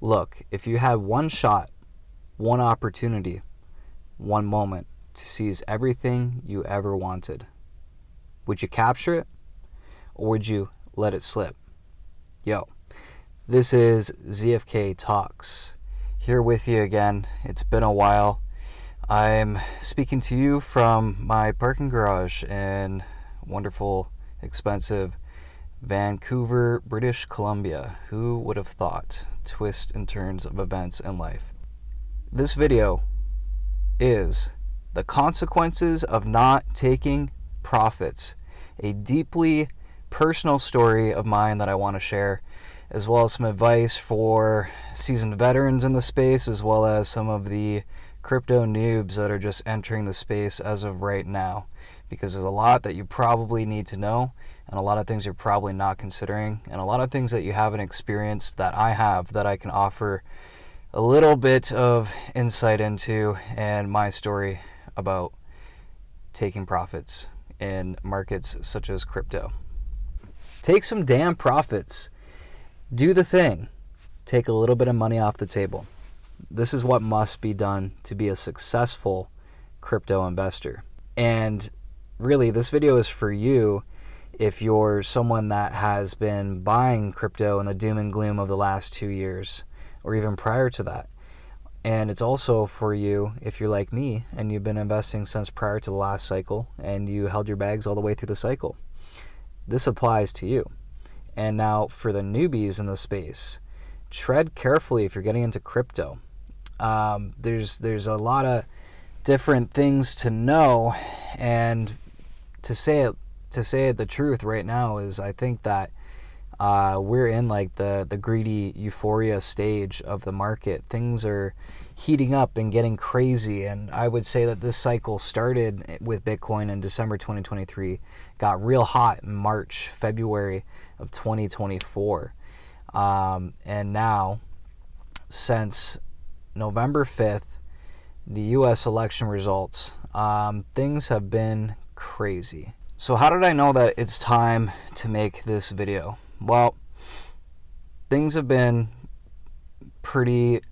Look, if you had one shot, one opportunity, one moment to seize everything you ever wanted, would you capture it or would you let it slip? Yo, this is ZFK Talks. Here with you again. It's been a while. I'm speaking to you from my parking garage in wonderful, expensive Vancouver, British Columbia. Who would have thought? Twists and turns of events in life. This video is the consequences of not taking profits. A deeply personal story of mine that I want to share, as well as some advice for seasoned veterans in the space, as well as some of the crypto noobs that are just entering the space as of right now, because there's a lot that you probably need to know and a lot of things you're probably not considering and a lot of things that you haven't experienced that I have that I can offer a little bit of insight into, and my story about taking profits in markets such as crypto. Take some damn profits. Do the thing. Take a little bit of money off the table. This is what must be done to be a successful crypto investor. And really, this video is for you if you're someone that has been buying crypto in the doom and gloom of the last 2 years, or even prior to that. And it's also for you if you're like me and you've been investing since prior to the last cycle and you held your bags all the way through the cycle. This applies to you. And now for the newbies in the space, tread carefully if you're getting into crypto. There's a lot of different things to know, and to say it the truth right now is I think that we're in like the greedy euphoria stage of the market. Things are heating up and getting crazy, and I would say that this cycle started with Bitcoin in December 2023, got real hot in March, February of 2024, and now since November 5th, the US election results, things have been crazy. So how did I know that it's time to make this video? Well, things have been pretty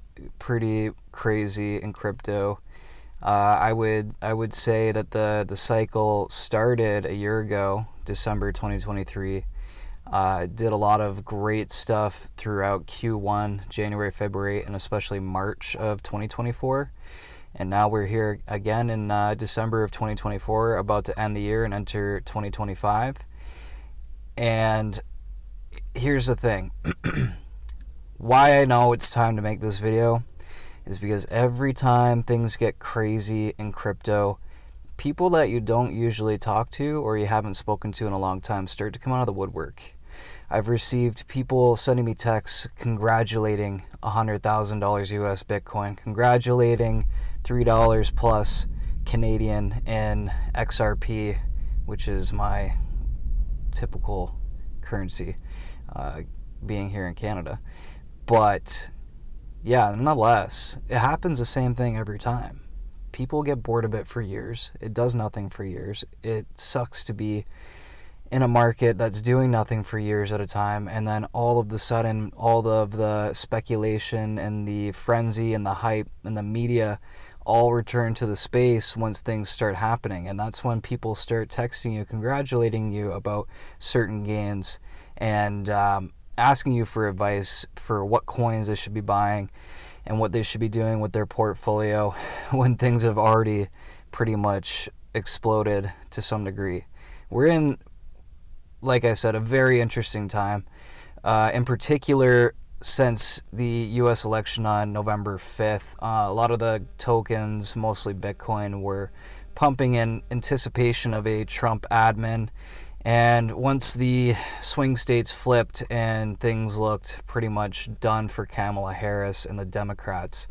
crazy in crypto. I would say that the cycle started a year ago, December 2023. Did a lot of great stuff throughout Q1, January, February, and especially March of 2024. And now we're here again in December of 2024, about to end the year and enter 2025. And here's the thing. Why I know it's time to make this video is because every time things get crazy in crypto, people that you don't usually talk to or you haven't spoken to in a long time start to come out of the woodwork. I've received people sending me texts congratulating $100,000 US Bitcoin, congratulating $3 plus Canadian in XRP, which is my typical currency, being here in Canada. But yeah, nonetheless, it happens the same thing every time. People get bored of it for years. It does nothing for years. It sucks to be in a market that's doing nothing for years at a time, and then all of the sudden, all of the speculation and the frenzy and the hype and the media all return to the space once things start happening. And that's when people start texting you, congratulating you about certain gains, and asking you for advice for what coins they should be buying and what they should be doing with their portfolio when things have already pretty much exploded to some degree. We're in, like I said, a very interesting time, in particular since the US election on November 5th. A lot of the tokens, mostly Bitcoin, were pumping in anticipation of a Trump admin. And once the swing states flipped and things looked pretty much done for Kamala Harris and the Democrats,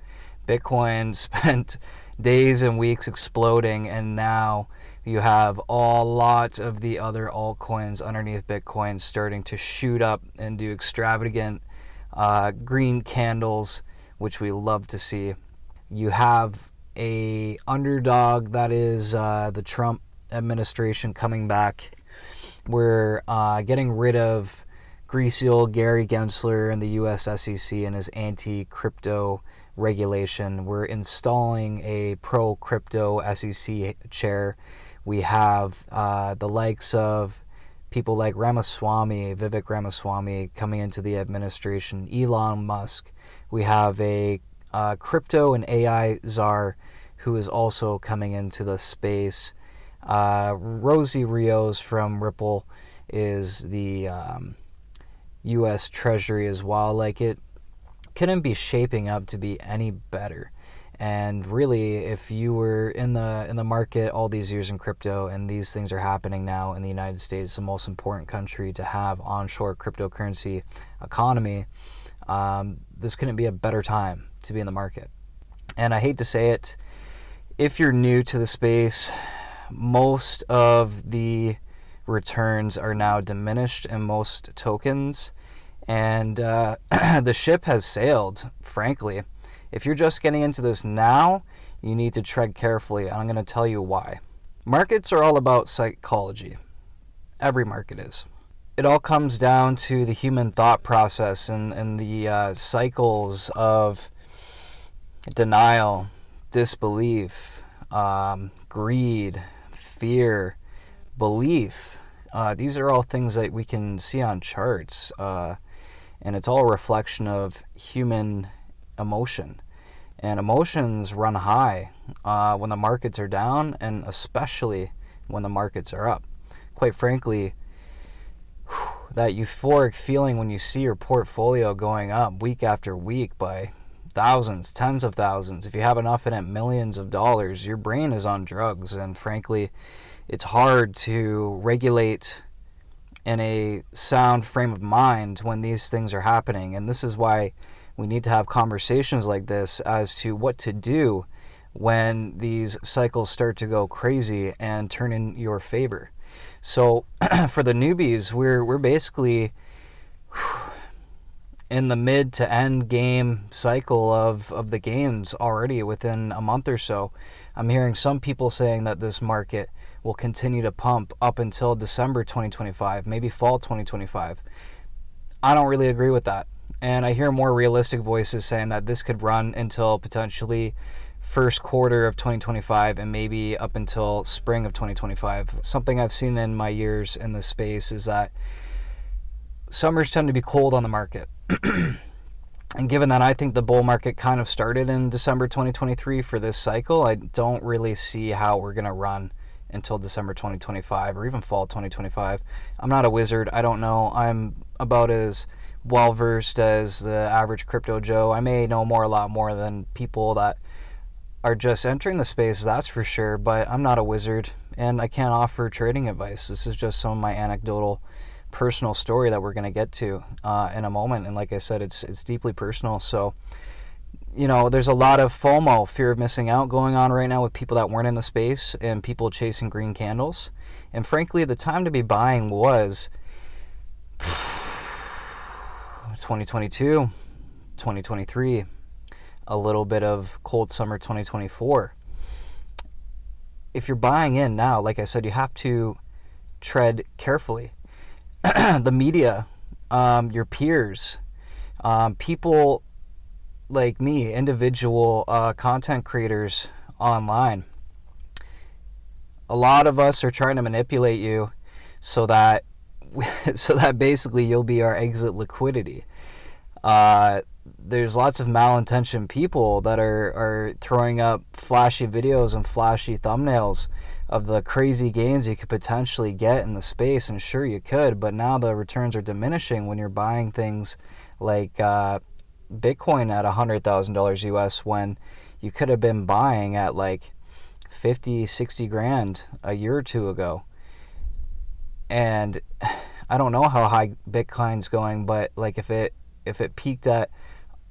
Bitcoin spent days and weeks exploding, and now you have a lot of the other altcoins underneath Bitcoin starting to shoot up and do extravagant green candles, which we love to see. You have a underdog that is the Trump administration coming back. We're getting rid of greasy old Gary Gensler and the U.S. SEC and his anti-crypto regulation. We're installing a pro-crypto SEC chair. We have the likes of people like Vivek Ramaswamy coming into the administration, Elon Musk. We have a crypto and AI czar who is also coming into the space. Rosie Rios from Ripple is the U.S. Treasury as well. Like, it couldn't be shaping up to be any better. And really, if you were in the market all these years in crypto, and these things are happening now in the United States, the most important country to have onshore cryptocurrency economy, this couldn't be a better time to be in the market. And I hate to say it, if you're new to the space, most of the returns are now diminished in most tokens, and the ship has sailed, frankly. If you're just getting into this now, you need to tread carefully, and I'm going to tell you why. Markets are all about psychology. Every market is. It all comes down to the human thought process and the cycles of denial, disbelief, greed, fear, belief. These are all things that we can see on charts, and it's all a reflection of human emotion. And emotions run high when the markets are down, and especially when the markets are up. Quite frankly, that euphoric feeling when you see your portfolio going up week after week by thousands, tens of thousands, if you have enough in it, millions of dollars, your brain is on drugs. And frankly, it's hard to regulate in a sound frame of mind when these things are happening. And this is why we need to have conversations like this as to what to do when these cycles start to go crazy and turn in your favor. So for the newbies, we're basically in the mid to end game cycle of the games already within a month or so. I'm hearing some people saying that this market will continue to pump up until December 2025, maybe fall 2025. I don't really agree with that. And I hear more realistic voices saying that this could run until potentially first quarter of 2025 and maybe up until spring of 2025. Something I've seen in my years in this space is that summers tend to be cold on the market. And given that I think the bull market kind of started in December 2023 for this cycle, I don't really see how we're going to run until December 2025 or even fall 2025. I'm not a wizard. I don't know. I'm about as well versed as the average crypto Joe. I may know a lot more than people that are just entering the space, that's for sure, but I'm not a wizard and I can't offer trading advice. This is just some of my anecdotal personal story that we're going to get to in a moment. And like I said, it's deeply personal. So, you know, there's a lot of FOMO, fear of missing out, going on right now with people that weren't in the space and people chasing green candles. And frankly, the time to be buying was 2022, 2023, a little bit of cold summer 2024. If you're buying in now, like I said, you have to tread carefully. The media, your peers, people like me, individual content creators online, a lot of us are trying to manipulate you so that basically you'll be our exit liquidity. There's lots of malintentioned people that are throwing up flashy videos and flashy thumbnails of the crazy gains you could potentially get in the space, and sure you could, but now the returns are diminishing when you're buying things like Bitcoin at $100,000 US when you could have been buying at like 50, 60 grand a year or two ago. And I don't know how high Bitcoin's going, but like if it peaked at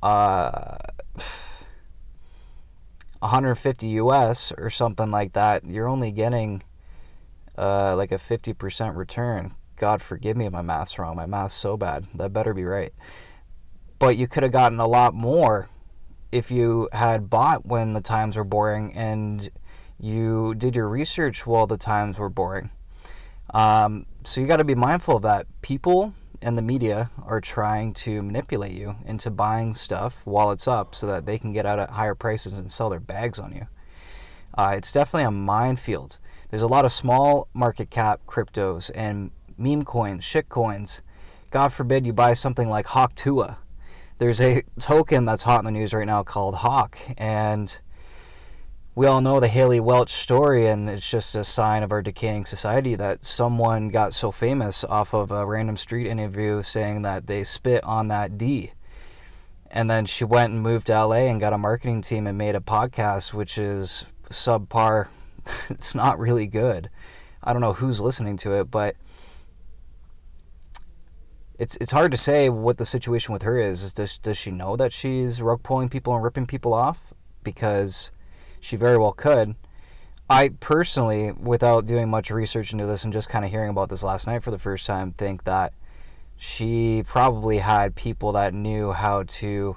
150 US or something like that, you're only getting like a 50% return. God forgive me if my math's wrong. My math's so bad. That better be right. But you could have gotten a lot more if you had bought when the times were boring and you did your research while the times were boring. So you got to be mindful of that. People and the media are trying to manipulate you into buying stuff while it's up so that they can get out at higher prices and sell their bags on you. It's definitely a minefield. There's a lot of small market cap cryptos and meme coins, shit coins. God forbid you buy something like Hawk Tua. There's a token that's hot in the news right now called Hawk, and we all know the Haley Welch story, and it's just a sign of our decaying society that someone got so famous off of a random street interview saying that they spit on that D. And then she went and moved to LA and got a marketing team and made a podcast, which is subpar. It's not really good. I don't know who's listening to it, but it's hard to say what the situation with her is. Does she know that she's rug pulling people and ripping people off? Because she very well could. I personally, without doing much research into this and just kind of hearing about this last night for the first time, think that she probably had people that knew how to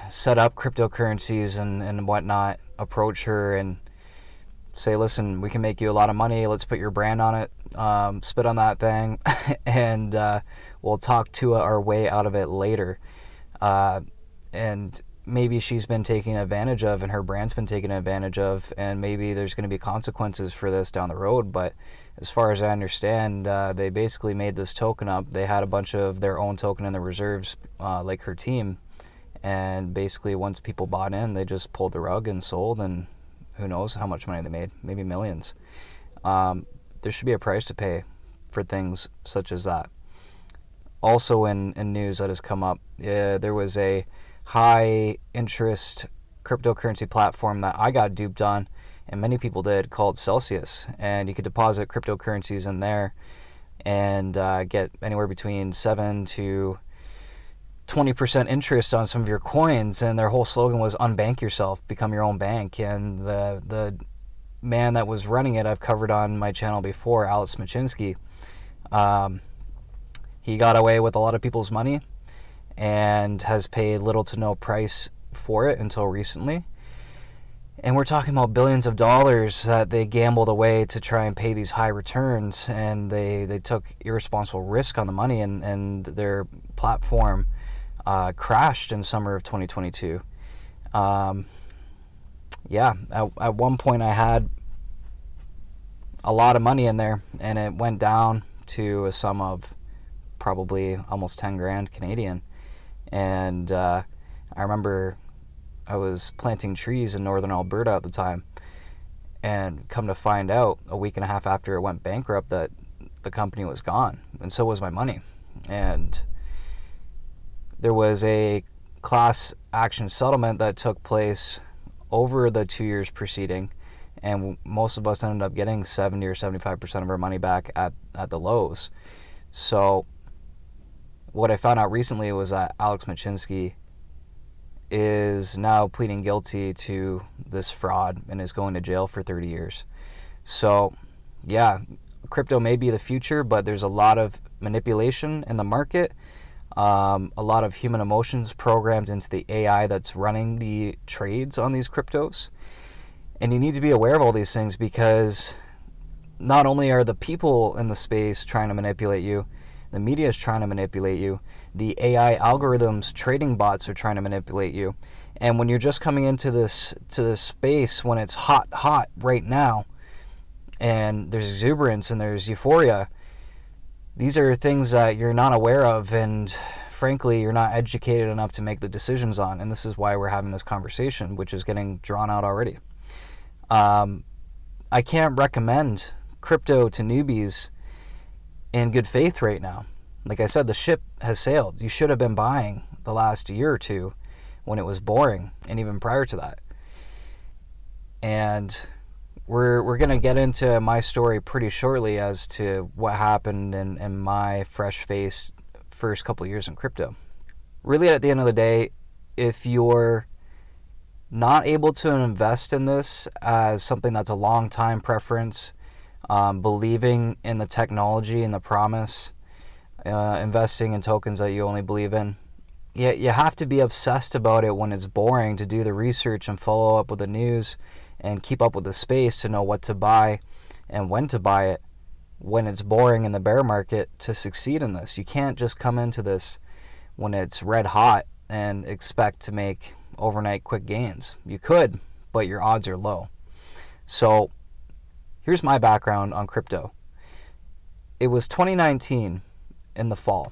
set up cryptocurrencies and whatnot approach her and say, listen, we can make you a lot of money. Let's put your brand on it. Spit on that thing. And we'll talk to our way out of it later. And maybe she's been taken advantage of and her brand's been taken advantage of, and maybe there's going to be consequences for this down the road. But as far as I understand, they basically made this token up. They had a bunch of their own token in the reserves, like her team. And basically once people bought in, they just pulled the rug and sold, and who knows how much money they made, maybe millions. There should be a price to pay for things such as that. Also in news that has come up, there was a high interest cryptocurrency platform that I got duped on, and many people did, called Celsius. And you could deposit cryptocurrencies in there and get anywhere between 7 to 20% interest on some of your coins, and their whole slogan was unbank yourself, become your own bank. And the man that was running it, I've covered on my channel before, Alex Machinsky. He got away with a lot of people's money and has paid little to no price for it until recently. And we're talking about billions of dollars that they gambled away to try and pay these high returns, and they took irresponsible risk on the money, and their platform crashed in summer of 2022. At one point I had a lot of money in there, and it went down to a sum of probably almost 10 grand Canadian. And I remember I was planting trees in northern Alberta at the time, and come to find out a week and a half after it went bankrupt that the company was gone, and so was my money. And there was a class action settlement that took place over the 2 years preceding, and most of us ended up getting 70 or 75% of our money back at the lows. So what I found out recently was that Alex Machinsky is now pleading guilty to this fraud and is going to jail for 30 years. So yeah, crypto may be the future, but there's a lot of manipulation in the market. A lot of human emotions programmed into the AI that's running the trades on these cryptos. And you need to be aware of all these things, because not only are the people in the space trying to manipulate you, the media is trying to manipulate you, the AI algorithms, trading bots are trying to manipulate you. And when you're just coming into this space when it's hot right now, and there's exuberance and there's euphoria, these are things that you're not aware of, and frankly, you're not educated enough to make the decisions on. And this is why we're having this conversation, which is getting drawn out already. I can't recommend crypto to newbies in good faith right now. Like I said, the ship has sailed. You should have been buying the last year or two when it was boring, and even prior to that. And we're going to get into my story pretty shortly as to what happened in my fresh-faced first couple years in crypto. Really, at the end of the day, if you're not able to invest in this as something that's a long-time preference, believing in the technology and the promise, investing in tokens that you only believe in, you have to be obsessed about it when it's boring, to do the research and follow up with the news and keep up with the space to know what to buy and when to buy it. when it's boring in the bear market to succeed in this. You can't just come into this when it's red hot and expect to make overnight quick gains. You could, but your odds are low. So here's my background on crypto. It was 2019 in the fall,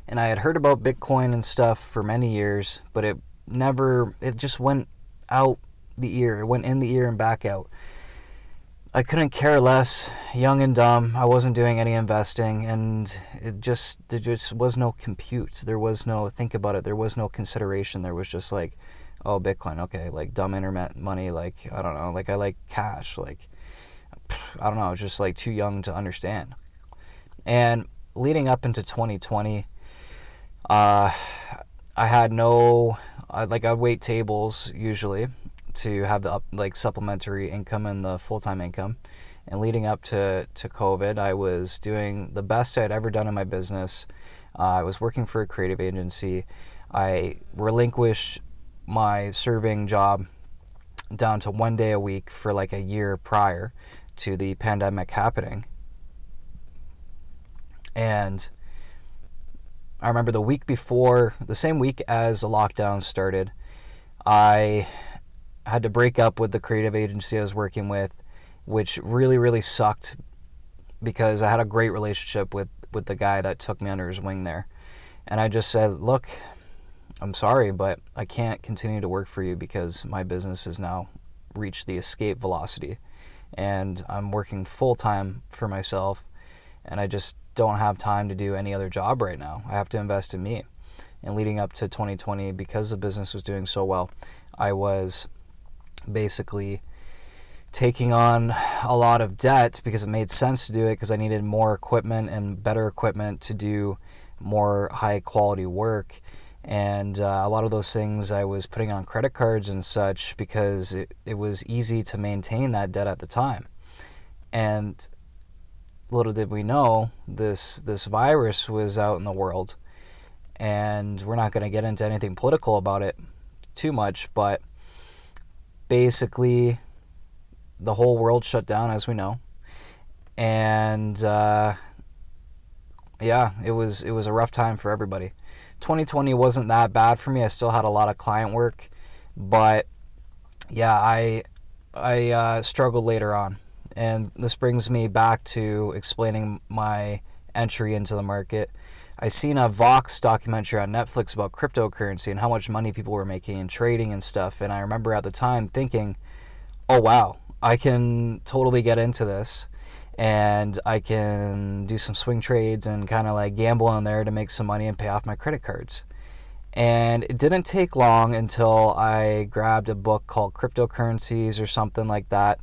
and I had heard about Bitcoin and stuff for many years, but it just went out the ear. It went in the ear and back out. I couldn't care less, young and dumb. I wasn't doing any investing, and there just was no compute. There was no think about it. There was no consideration. There was just like, oh, Bitcoin, okay, like dumb internet money, like, I don't know, like I like cash, like, I don't know, I was just like too young to understand. And leading up into 2020, I had I'd wait tables usually to have the supplementary income and the full-time income. And leading up to COVID, I was doing the best I'd ever done in my business. I was working for a creative agency. I relinquished my serving job down to 1 day a week for like a year prior to the pandemic happening. And I remember the week before, the same week as the lockdown started, I had to break up with the creative agency I was working with, which really, really sucked because I had a great relationship with the guy that took me under his wing there. And I just said, look, I'm sorry, but I can't continue to work for you because my business has now reached the escape velocity. And I'm working full-time for myself, and I just don't have time to do any other job right now. I have to invest in me. And leading up to 2020, because the business was doing so well, I was basically taking on a lot of debt because it made sense to do it because I needed more equipment and better equipment to do more high quality work. And a lot of those things I was putting on credit cards and such because it was easy to maintain that debt at the time. And little did we know, this virus was out in the world. And we're not going to get into anything political about it too much, but basically the whole world shut down, as we know. And it was a rough time for everybody. 2020 wasn't that bad for me. I still had a lot of client work, but yeah, I struggled later on. And this brings me back to explaining my entry into the market. I seen a Vox documentary on Netflix about cryptocurrency and how much money people were making and trading and stuff. And I remember at the time thinking, oh wow, I can totally get into this. And I can do some swing trades and kind of like gamble on there to make some money and pay off my credit cards. And it didn't take long until I grabbed a book called Cryptocurrencies or something like that.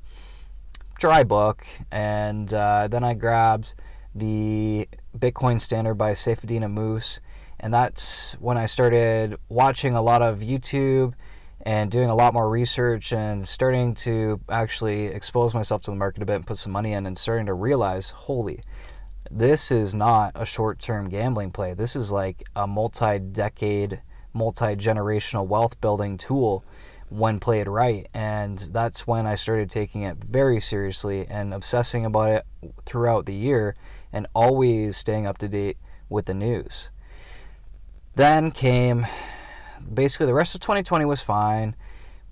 Dry book. And then I grabbed the Bitcoin Standard by Saifedean Ammous. And that's when I started watching a lot of YouTube and doing a lot more research and starting to actually expose myself to the market a bit and put some money in and starting to realize, holy, this is not a short-term gambling play. This is like a multi-decade, multi-generational wealth building tool when played right. And that's when I started taking it very seriously and obsessing about it throughout the year and always staying up to date with the news. Then came... basically the rest of 2020 was fine.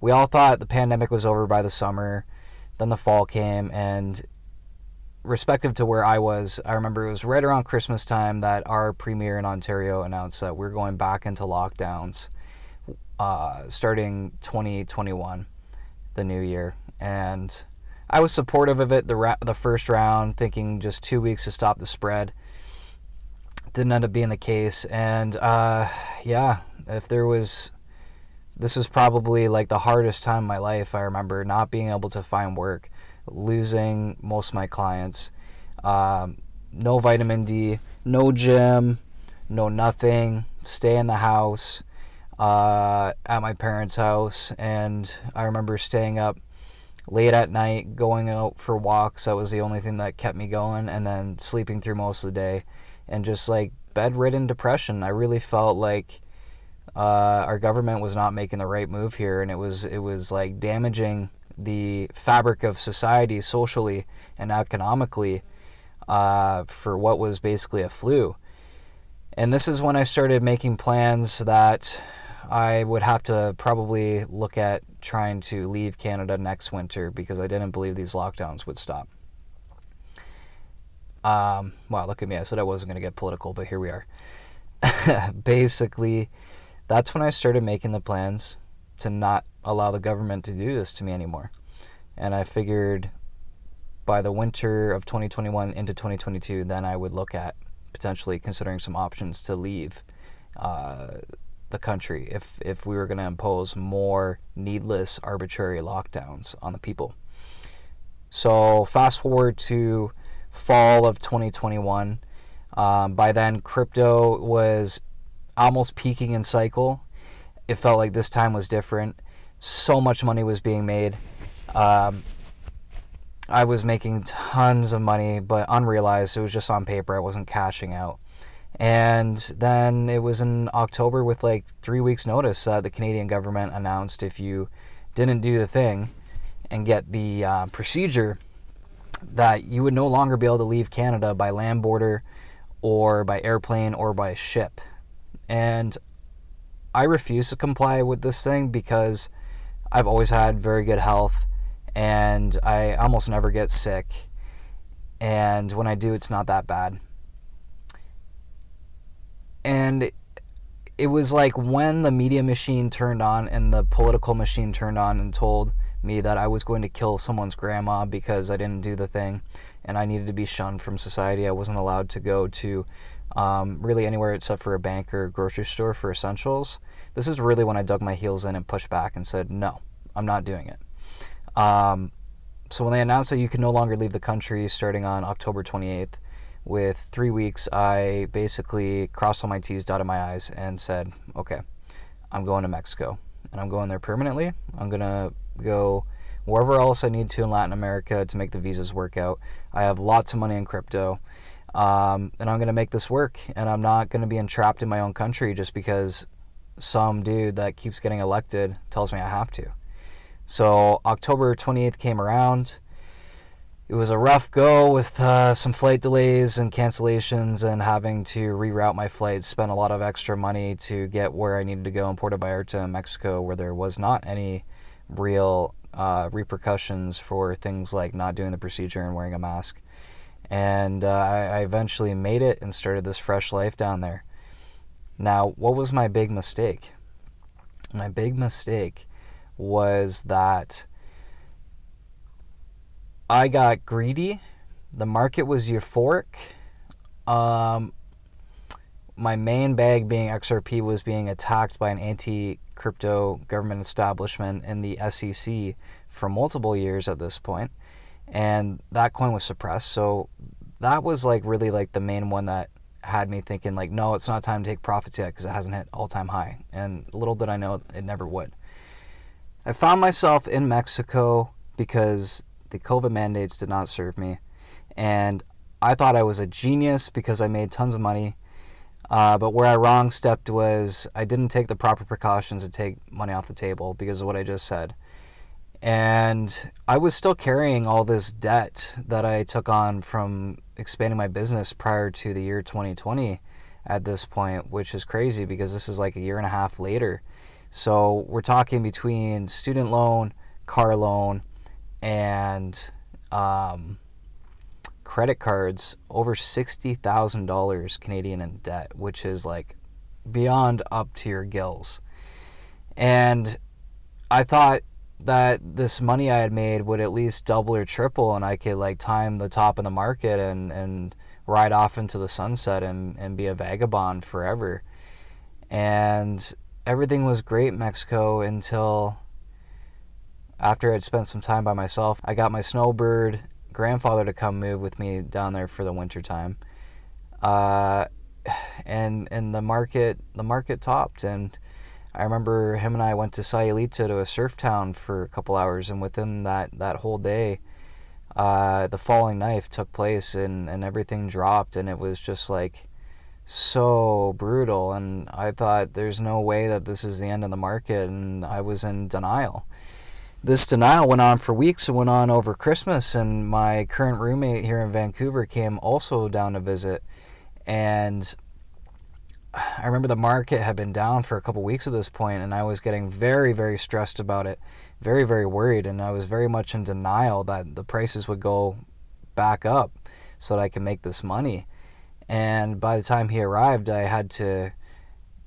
We all thought the pandemic was over by the summer. Then the fall came, and respective to where I was, I remember it was right around Christmas time that our premier in Ontario announced that we're going back into lockdowns starting 2021, the new year. And I was supportive of it the first round, thinking just 2 weeks to stop the spread. Didn't end up being the case. And this was probably like the hardest time in my life. I remember not being able to find work, losing most of my clients, no vitamin D, no gym, no nothing, stay in the house, at my parents' house. And I remember staying up late at night, going out for walks. That was the only thing that kept me going, and then sleeping through most of the day, and just like bedridden depression. I really felt like our government was not making the right move here, and it was like damaging the fabric of society socially and economically for what was basically a flu. And this is when I started making plans that I would have to probably look at trying to leave Canada next winter because I didn't believe these lockdowns would stop. Wow, look at me. I said I wasn't going to get political, but here we are. Basically, that's when I started making the plans to not allow the government to do this to me anymore. And I figured by the winter of 2021 into 2022, then I would look at potentially considering some options to leave the country if we were going to impose more needless, arbitrary lockdowns on the people. So fast forward to fall of 2021. By then, crypto was almost peaking in cycle. It felt like this time was different. So much money was being made. I was making tons of money, but unrealized. It was just on paper. I wasn't cashing out. And then it was in October with like 3 weeks notice, the Canadian government announced if you didn't do the thing and get the procedure, that you would no longer be able to leave Canada by land border or by airplane or by ship. And I refuse to comply with this thing because I've always had very good health and I almost never get sick. And when I do, it's not that bad. And it was like when the media machine turned on and the political machine turned on and told me that I was going to kill someone's grandma because I didn't do the thing and I needed to be shunned from society. I wasn't allowed to go to really anywhere except for a bank or a grocery store for essentials. This is really when I dug my heels in and pushed back and said, no, I'm not doing it. So when they announced that you could no longer leave the country starting on October 28th, with 3 weeks, I basically crossed all my T's, dotted my I's, and said, okay, I'm going to Mexico. And I'm going there permanently. I'm going to go wherever else I need to in Latin America to make the visas work out. I have lots of money in crypto. And I'm going to make this work. And I'm not going to be entrapped in my own country just because some dude that keeps getting elected tells me I have to. So October 28th came around. It was a rough go with some flight delays and cancellations and having to reroute my flights, spend a lot of extra money to get where I needed to go in Puerto Vallarta, Mexico, where there was not any real repercussions for things like not doing the procedure and wearing a mask. And I eventually made it and started this fresh life down there. Now, what was my big mistake? My big mistake was that I got greedy. The market was euphoric. My main bag being XRP was being attacked by an anti-crypto government establishment in the SEC for multiple years at this point. And that coin was suppressed. So that was like really like the main one that had me thinking like, no, it's not time to take profits yet because it hasn't hit all-time high. And little did I know it never would. I found myself in Mexico because the COVID mandates did not serve me. And I thought I was a genius because I made tons of money. But where I wrong stepped was I didn't take the proper precautions to take money off the table because of what I just said. And I was still carrying all this debt that I took on from expanding my business prior to the year 2020 at this point, which is crazy because this is like a year and a half later. So we're talking between student loan, car loan, and credit cards, over $60,000 Canadian in debt, which is like beyond up to your gills. And I thought that this money I had made would at least double or triple and I could like time the top of the market and ride off into the sunset and be a vagabond forever. And everything was great in Mexico until after I'd spent some time by myself. I got my snowbird grandfather to come move with me down there for the winter time. And the market topped, and I remember him and I went to Sayulita, to a surf town, for a couple hours, and within that whole day, the falling knife took place and everything dropped, and it was just like so brutal. And I thought there's no way that this is the end of the market, and I was in denial. This denial went on for weeks. It went on over Christmas, and my current roommate here in Vancouver came also down to visit. And I remember the market had been down for a couple weeks at this point, and I was getting very, very stressed about it, very, very worried, and I was very much in denial that the prices would go back up so that I could make this money. And by the time he arrived, I had to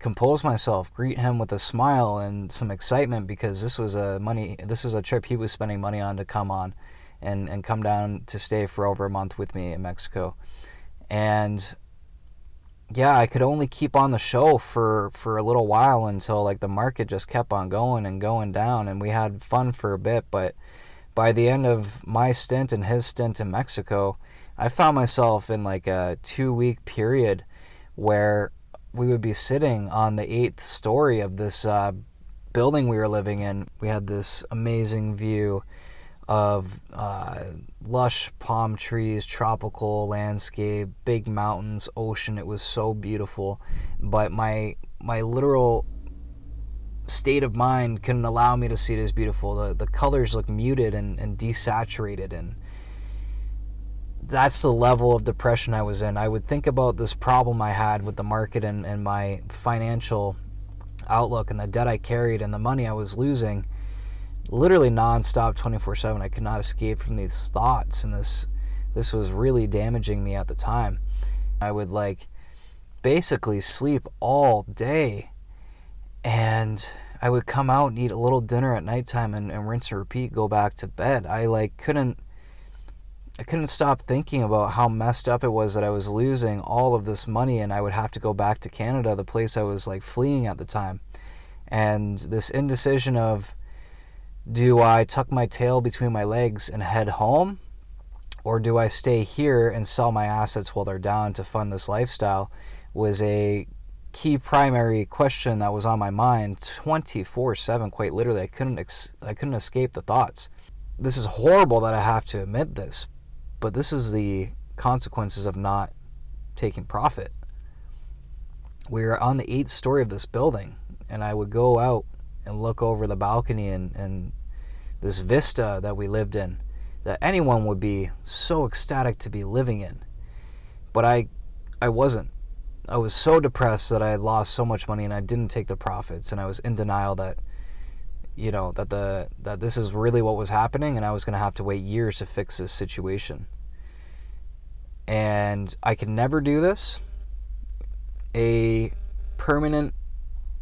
compose myself, greet him with a smile and some excitement, because this was a trip he was spending money on to come on and come down to stay for over a month with me in Mexico. And yeah, I could only keep on the show for a little while until like the market just kept on going and going down, and we had fun for a bit. But by the end of my stint and his stint in Mexico, I found myself in like a 2-week period where we would be sitting on the 8th story of this building we were living in. We had this amazing view of lush palm trees, tropical landscape, big mountains, ocean. It was so beautiful, but my literal state of mind couldn't allow me to see it as beautiful. The colors looked muted and desaturated, and that's the level of depression I was in. I would think about this problem I had with the market and my financial outlook and the debt I carried and the money I was losing literally nonstop 24/7. I could not escape from these thoughts, and this was really damaging me at the time. I would like basically sleep all day, and I would come out and eat a little dinner at nighttime and rinse and repeat, go back to bed. I couldn't stop thinking about how messed up it was that I was losing all of this money, and I would have to go back to Canada, the place I was like fleeing at the time. And this indecision of, do I tuck my tail between my legs and head home, or do I stay here and sell my assets while they're down to fund this lifestyle, was a key primary question that was on my mind 24/7, quite literally. I couldn't escape the thoughts. This is horrible that I have to admit this, but this is the consequences of not taking profit. We were on the 8th story of this building, and I would go out and look over the balcony and this vista that we lived in, that anyone would be so ecstatic to be living in. But I wasn't. I was so depressed that I had lost so much money and I didn't take the profits, and I was in denial that that this is really what was happening, and I was going to have to wait years to fix this situation. And I could never do this. A permanent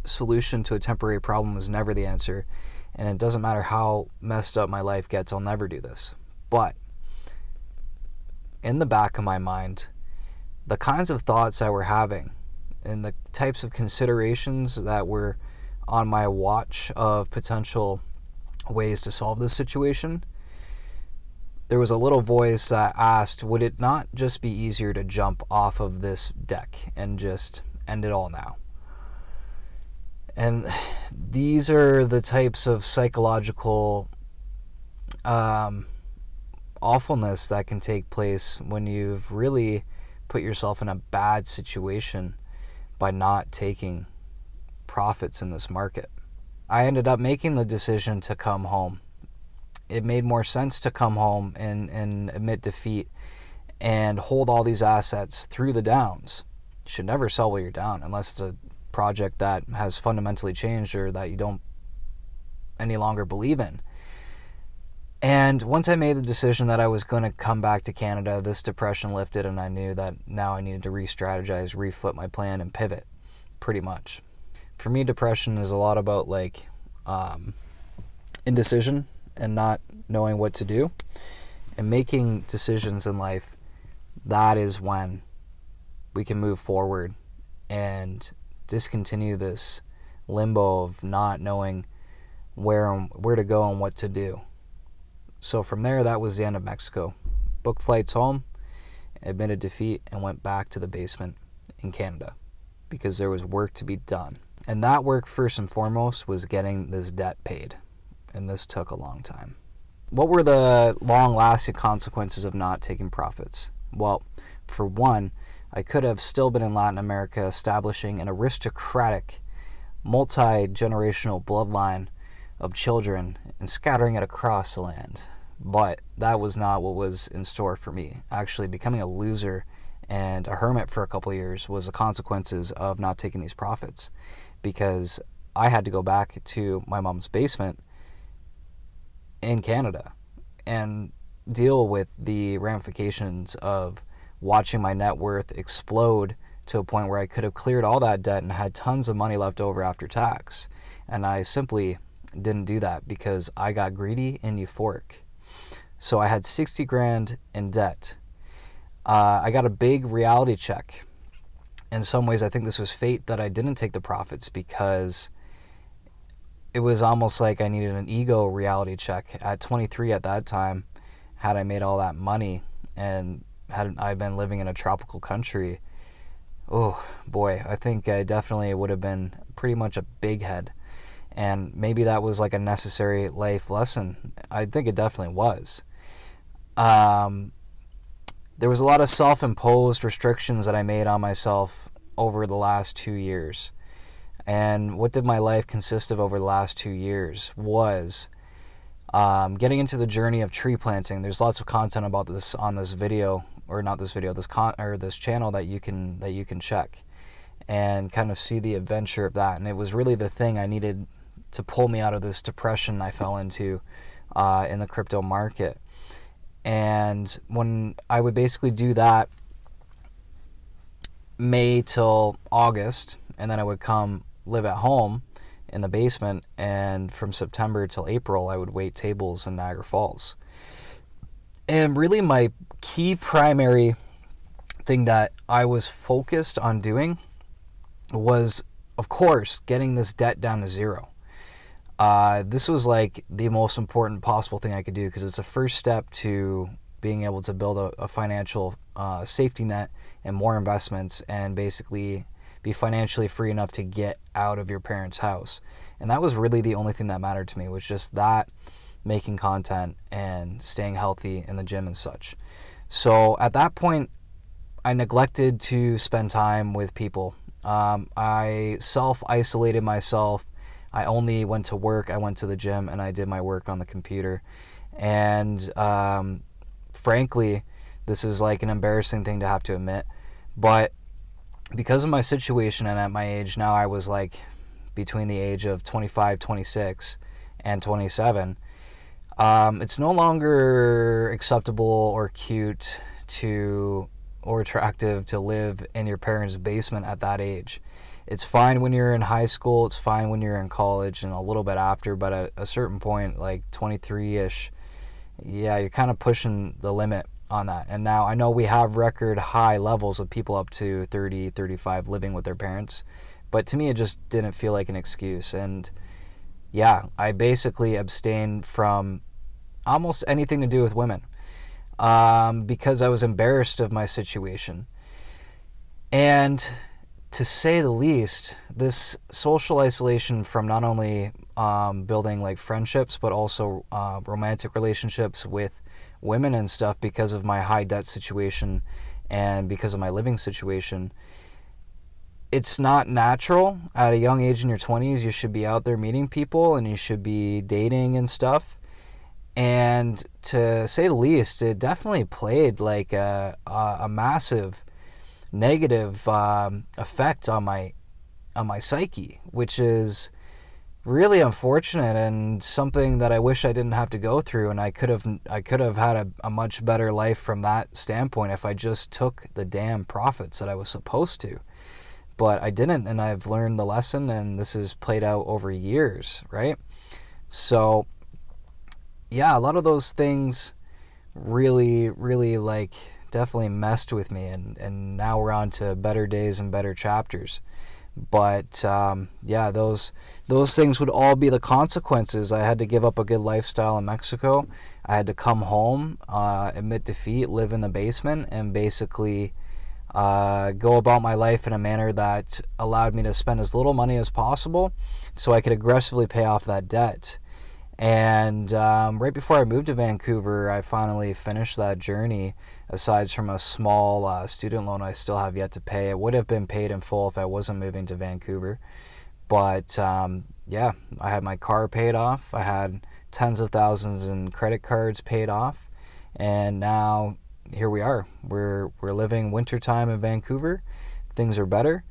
solution to a temporary problem is never the answer, and it doesn't matter how messed up my life gets, I'll never do this. But in the back of my mind, the kinds of thoughts I were having and the types of considerations that were on my watch of potential ways to solve this situation, there was a little voice that asked, would it not just be easier to jump off of this deck and just end it all now? And these are the types of psychological awfulness that can take place when you've really put yourself in a bad situation by not taking profits in this market. I ended up making the decision to come home. It made more sense to come home and admit defeat and hold all these assets through the downs. You should never sell while you're down unless it's a project that has fundamentally changed or that you don't any longer believe in. And once I made the decision that I was going to come back to Canada, this depression lifted, and I knew that now I needed to re-strategize, reflip my plan, and pivot, pretty much. For me, depression is a lot about like indecision and not knowing what to do, and making decisions in life. That is when we can move forward and discontinue this limbo of not knowing where to go and what to do. So from there, that was the end of Mexico. Booked flights home, admitted defeat, and went back to the basement in Canada because there was work to be done. And that work, first and foremost, was getting this debt paid. And this took a long time. What were the long-lasting consequences of not taking profits? Well, for one, I could have still been in Latin America establishing an aristocratic, multi-generational bloodline of children and scattering it across the land. But that was not what was in store for me. Actually, becoming a loser and a hermit for a couple of years was the consequences of not taking these profits, because I had to go back to my mom's basement in Canada and deal with the ramifications of watching my net worth explode to a point where I could have cleared all that debt and had tons of money left over after tax. And I simply didn't do that because I got greedy and euphoric. So I had 60 grand in debt. I got a big reality check. In some ways, I think this was fate that I didn't take the profits, because it was almost like I needed an ego reality check. At 23 at that time, had I made all that money and had I been living in a tropical country, oh boy, I think I definitely would have been pretty much a big head. And maybe that was like a necessary life lesson. I think it definitely was. There was a lot of self-imposed restrictions that I made on myself over the last 2 years. And what did my life consist of over the last 2 years was getting into the journey of tree planting. There's lots of content about this on this video, or not this video, this channel that you can check and kind of see the adventure of that. And it was really the thing I needed to pull me out of this depression I fell into in the crypto market. And when I would basically do that May till August, and then I would come live at home in the basement, and from September till April I would wait tables in Niagara Falls. And really my key primary thing that I was focused on doing was, of course, getting this debt down to zero. This was like the most important possible thing I could do, because it's a first step to being able to build a financial safety net and more investments, and basically be financially free enough to get out of your parents' house. And that was really the only thing that mattered to me, was just that, making content and staying healthy in the gym and such. So at that point, I neglected to spend time with people. I self-isolated myself. I only went to work, I went to the gym, and I did my work on the computer. And frankly, this is like an embarrassing thing to have to admit, but because of my situation and at my age now, I was like between the age of 25, 26, and 27, it's no longer acceptable or cute or attractive to live in your parents' basement at that age. It's fine when you're in high school, it's fine when you're in college and a little bit after, but at a certain point, like 23-ish, yeah, you're kind of pushing the limit on that. And now I know we have record high levels of people up to 30, 35 living with their parents, but to me it just didn't feel like an excuse. And yeah, I basically abstained from almost anything to do with women because I was embarrassed of my situation. And to say the least, this social isolation from not only building like friendships, but also romantic relationships with women and stuff, because of my high debt situation and because of my living situation, it's not natural. At a young age in your 20s, you should be out there meeting people and you should be dating and stuff. And to say the least, it definitely played like a massive negative effect on my psyche, which is really unfortunate and something that I wish I didn't have to go through. And I could have had a much better life from that standpoint if I just took the damn profits that I was supposed to. But I didn't, and I've learned the lesson, and this has played out over years, right? So yeah, a lot of those things really like definitely messed with me, and now we're on to better days and better chapters. But yeah, those things would all be the consequences. I had to give up a good lifestyle in Mexico. I had to come home, admit defeat, live in the basement, and basically go about my life in a manner that allowed me to spend as little money as possible so I could aggressively pay off that debt. And right before I moved to Vancouver, I finally finished that journey. Aside from a small student loan I still have yet to pay, it would have been paid in full if I wasn't moving to Vancouver. But yeah, I had my car paid off. I had tens of thousands in credit cards paid off. And now here we are. We're living wintertime in Vancouver. Things are better,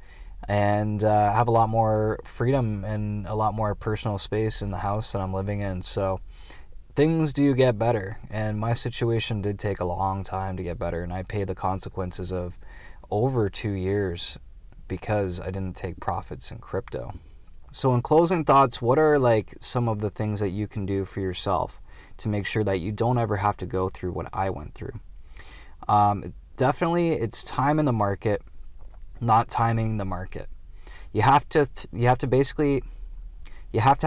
and have a lot more freedom and a lot more personal space in the house that I'm living in. So things do get better, and my situation did take a long time to get better, and I paid the consequences of over 2 years because I didn't take profits in crypto. So in closing thoughts, what are like some of the things that you can do for yourself to make sure that you don't ever have to go through what I went through? Definitely, it's time in the market, not timing the market. You have to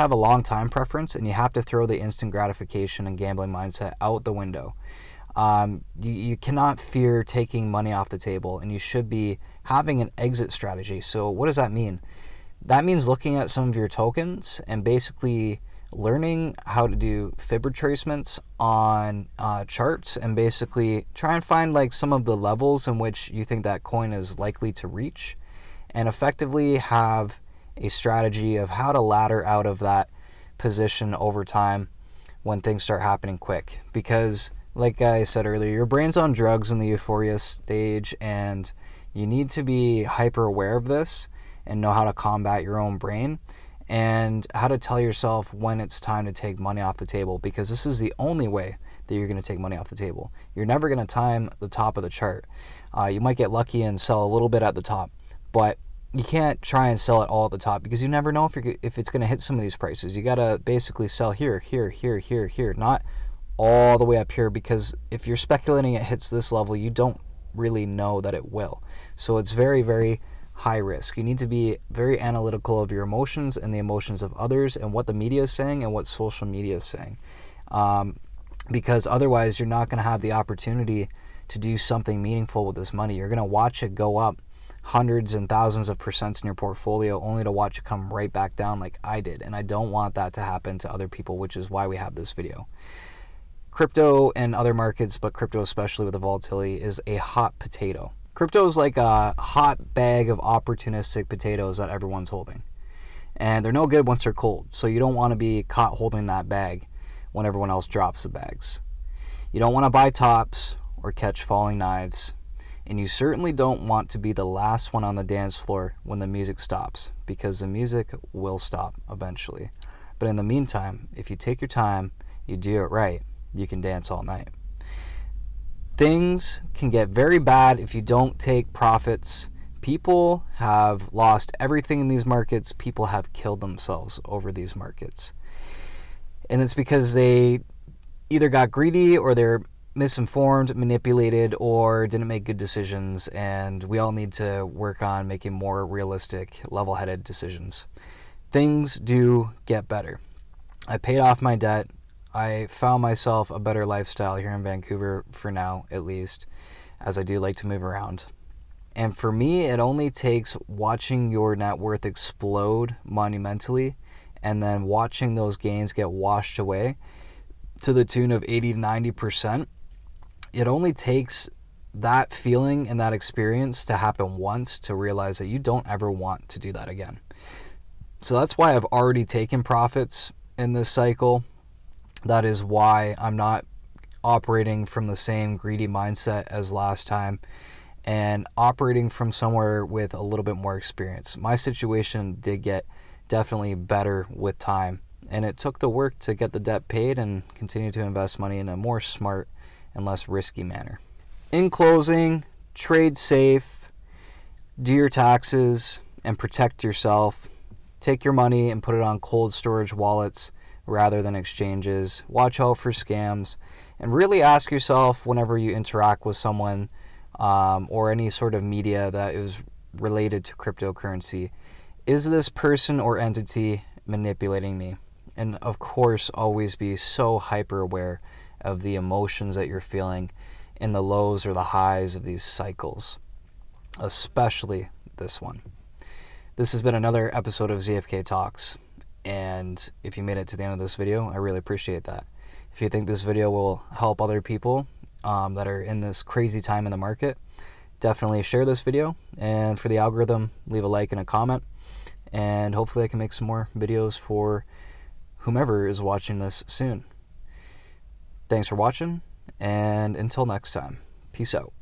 have a long time preference, and you have to throw the instant gratification and gambling mindset out the window. You cannot fear taking money off the table, and you should be having an exit strategy. So what does that mean? That means looking at some of your tokens and basically learning how to do fib retracements on charts, and basically try and find like some of the levels in which you think that coin is likely to reach, and effectively have a strategy of how to ladder out of that position over time when things start happening quick. Because like I said earlier, your brain's on drugs in the euphoria stage, and you need to be hyper aware of this and know how to combat your own brain and how to tell yourself when it's time to take money off the table, because this is the only way that you're going to take money off the table. You're never going to time the top of the chart. You might get lucky and sell a little bit at the top, but you can't try and sell it all at the top, because you never know if it's going to hit some of these prices. You got to basically sell here, not all the way up here, because if you're speculating it hits this level, you don't really know that it will. So it's very, very high risk. You need to be very analytical of your emotions and the emotions of others and what the media is saying and what social media is saying. Because otherwise you're not going to have the opportunity to do something meaningful with this money. You're going to watch it go up hundreds and thousands of percents in your portfolio, only to watch it come right back down like I did. And I don't want that to happen to other people, which is why we have this video. Crypto and other markets, but crypto especially with the volatility, is a hot potato. Crypto is like a hot bag of opportunistic potatoes that everyone's holding. And they're no good once they're cold. So you don't want to be caught holding that bag when everyone else drops the bags. You don't want to buy tops or catch falling knives. And you certainly don't want to be the last one on the dance floor when the music stops, because the music will stop eventually. But in the meantime, if you take your time, you do it right, you can dance all night. Things can get very bad if you don't take profits. People have lost everything in these markets. People have killed themselves over these markets. And it's because they either got greedy, or they're misinformed, manipulated, or didn't make good decisions. And we all need to work on making more realistic, level-headed decisions. Things do get better. I paid off my debt. I found myself a better lifestyle here in Vancouver, for now at least, as I do like to move around. And for me, it only takes watching your net worth explode monumentally, and then watching those gains get washed away to the tune of 80 to 90%. It only takes that feeling and that experience to happen once to realize that you don't ever want to do that again. So that's why I've already taken profits in this cycle. That is why I'm not operating from the same greedy mindset as last time, and operating from somewhere with a little bit more experience. My situation did get definitely better with time, and it took the work to get the debt paid and continue to invest money in a more smart and less risky manner. In closing, trade safe, do your taxes, and protect yourself. Take your money and put it on cold storage wallets rather than exchanges. Watch out for scams, and really ask yourself whenever you interact with someone or any sort of media that is related to cryptocurrency, is this person or entity manipulating me? And of course, always be so hyper aware of the emotions that you're feeling in the lows or the highs of these cycles, especially this one. This has been another episode of ZFK Talks. And if you made it to the end of this video, I really appreciate that. If you think this video will help other people that are in this crazy time in the market, definitely share this video. And for the algorithm, leave a like and a comment. and hopefully I can make some more videos for whomever is watching this soon. Thanks for watching, and until next time, peace out.